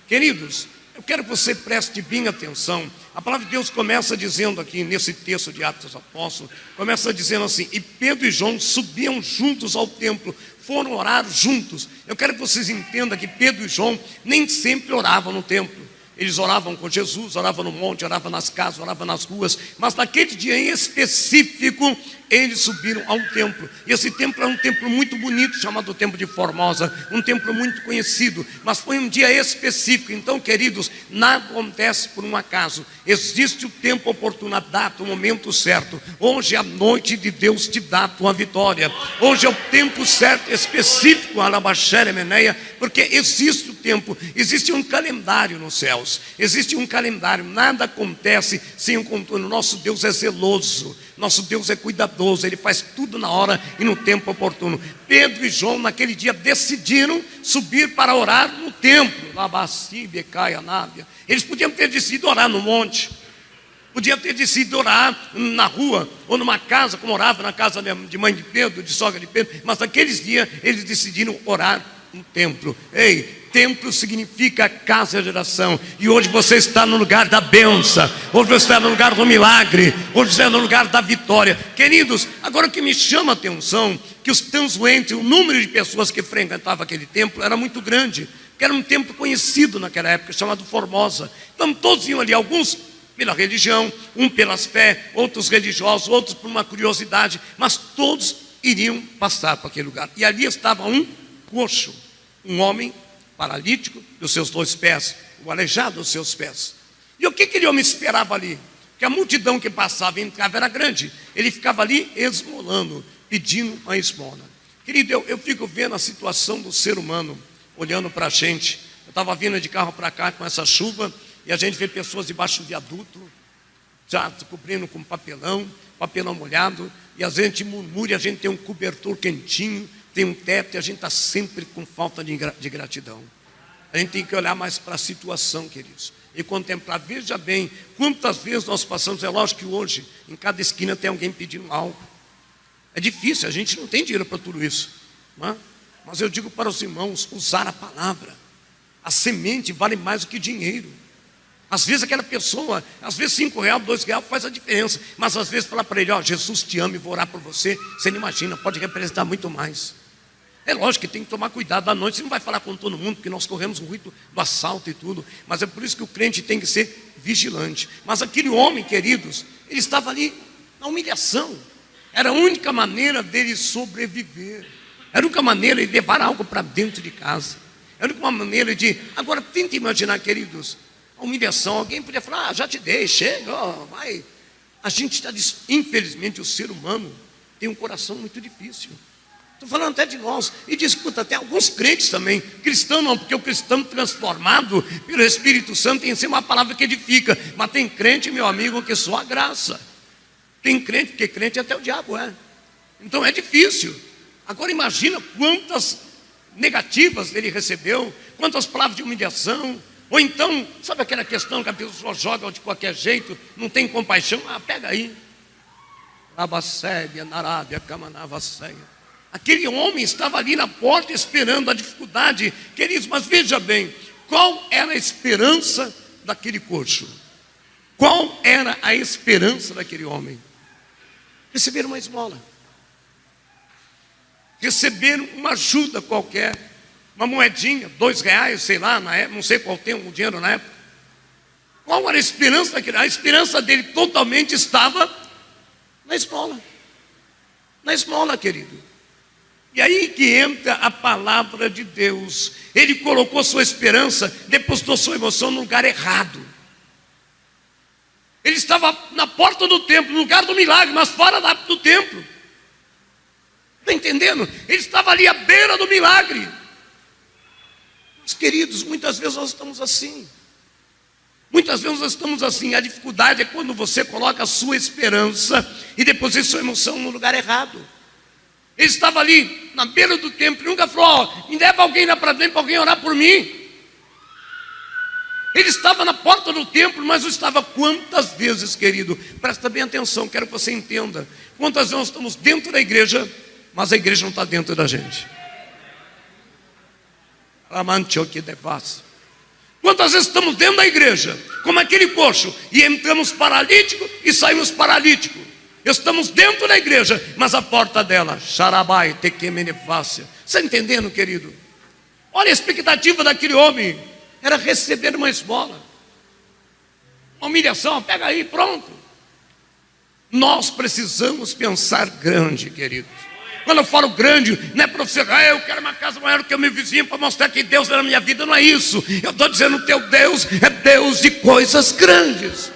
Queridos, eu quero que você preste bem atenção. A palavra de Deus começa dizendo aqui, nesse texto de Atos dos Apóstolos, começa dizendo assim: e Pedro e João subiam juntos ao templo, foram orar juntos. Eu quero que vocês entendam que Pedro e João nem sempre oravam no templo. Eles oravam com Jesus, oravam no monte, oravam nas casas, oravam nas ruas. Mas naquele dia em específico, eles subiram ao templo. E esse templo é um templo muito bonito, chamado Templo de Formosa. Um templo muito conhecido. Mas foi um dia específico. Então, queridos, nada acontece por um acaso. Existe o tempo oportuno, a data, o momento certo. Hoje é a noite de Deus te dá a tua vitória. Hoje é o tempo certo, específico, Alabaxere Meneia, porque existe o tempo, existe um calendário nos céus. Existe um calendário, nada acontece sem um contorno. Nosso Deus é zeloso, nosso Deus é cuidadoso, Ele faz tudo na hora e no tempo oportuno. Pedro e João naquele dia decidiram subir para orar no templo. Eles podiam ter decidido orar no monte, podiam ter decidido orar na rua ou numa casa, como orava na casa de mãe de Pedro, de sogra de Pedro. Mas naqueles dias eles decidiram orar no templo. Ei, templo significa casa de oração. E hoje você está no lugar da bênção. Hoje você está no lugar do milagre. Hoje você está no lugar da vitória. Queridos, agora o que me chama a atenção, que os transuentes, o número de pessoas que frequentavam aquele templo era muito grande, que era um templo conhecido naquela época, chamado Formosa. Então todos iam ali, alguns pela religião, um pelas fé, outros religiosos, outros por uma curiosidade, mas todos iriam passar por aquele lugar. E ali estava um coxo, um homem paralítico dos seus 2 pés, o aleijado dos seus pés. E o que aquele homem esperava ali? Que a multidão que passava e entrava era grande. Ele ficava ali esmolando, pedindo uma esmola. Querido, eu fico vendo a situação do ser humano, olhando para a gente. Eu estava vindo de carro para cá com essa chuva, e a gente vê pessoas debaixo do viaduto, já cobrindo com papelão molhado, e a gente murmura, e a gente tem um cobertor quentinho, tem um teto, e a gente está sempre com falta de gratidão. A gente tem que olhar mais para a situação, queridos, e contemplar. Veja bem, quantas vezes nós passamos. É lógico que hoje, em cada esquina tem alguém pedindo algo. É difícil, a gente não tem dinheiro para tudo isso, não é? Mas eu digo para os irmãos, usar a palavra. A semente vale mais do que dinheiro. Às vezes aquela pessoa, às vezes R$5, R$2 faz a diferença. Mas às vezes falar para ele: ó, Jesus te ama e vou orar por você. Você não imagina, pode representar muito mais. É lógico que tem que tomar cuidado à noite. Você não vai falar com todo mundo, porque nós corremos o risco do assalto e tudo. Mas é por isso que o crente tem que ser vigilante. Mas aquele homem, queridos, ele estava ali na humilhação. Era a única maneira dele sobreviver. Era a única maneira de levar algo para dentro de casa. Era a única maneira de... Agora tente imaginar, queridos, a humilhação. Alguém podia falar: já te dei, chega, vai. A gente está... Infelizmente o ser humano tem um coração muito difícil. Estou falando até de nós. E discuta até alguns crentes também. Cristão não, porque o cristão transformado pelo Espírito Santo tem que ser uma palavra que edifica. Mas tem crente, meu amigo, que só a graça. Tem crente, porque crente até o diabo é. Então é difícil. Agora imagina quantas negativas ele recebeu, quantas palavras de humilhação. Ou então, sabe aquela questão que a pessoa joga de qualquer jeito, não tem compaixão? Pega aí. Abasséia, Narábia, Camanavasséia. Aquele homem estava ali na porta esperando a dificuldade. Queridos, mas veja bem, qual era a esperança daquele coxo? Qual era a esperança daquele homem? Receber uma esmola. Receber uma ajuda qualquer. Uma moedinha, R$2, sei lá, na época, não sei qual tem o dinheiro na época. Qual era a esperança daquele? A esperança dele totalmente estava na esmola. Na esmola, querido. E aí que entra a palavra de Deus. Ele colocou sua esperança, depositou sua emoção no lugar errado. Ele estava na porta do templo, no lugar do milagre, mas fora do templo. Está entendendo? Ele estava ali à beira do milagre. Mas, queridos, muitas vezes nós estamos assim. Muitas vezes nós estamos assim. A dificuldade é quando você coloca a sua esperança e deposita sua emoção no lugar errado. Ele estava ali na beira do templo e nunca falou: me leva alguém lá para dentro para alguém orar por mim. Ele estava na porta do templo, mas não estava. Quantas vezes, querido, presta bem atenção, quero que você entenda. Quantas vezes nós estamos dentro da igreja, mas a igreja não está dentro da gente. Quantas vezes estamos dentro da igreja, como aquele coxo, e entramos paralítico e saímos paralítico. Estamos dentro da igreja, mas a porta dela, xarabai, tequemenefácia. Você está entendendo, querido? Olha a expectativa daquele homem, era receber uma esmola, uma humilhação, pega aí, pronto. Nós precisamos pensar grande, queridos. Quando eu falo grande, não é para você, eu quero uma casa maior que o meu vizinho para mostrar que Deus é na minha vida, não é isso. Eu estou dizendo, teu Deus é Deus de coisas grandes.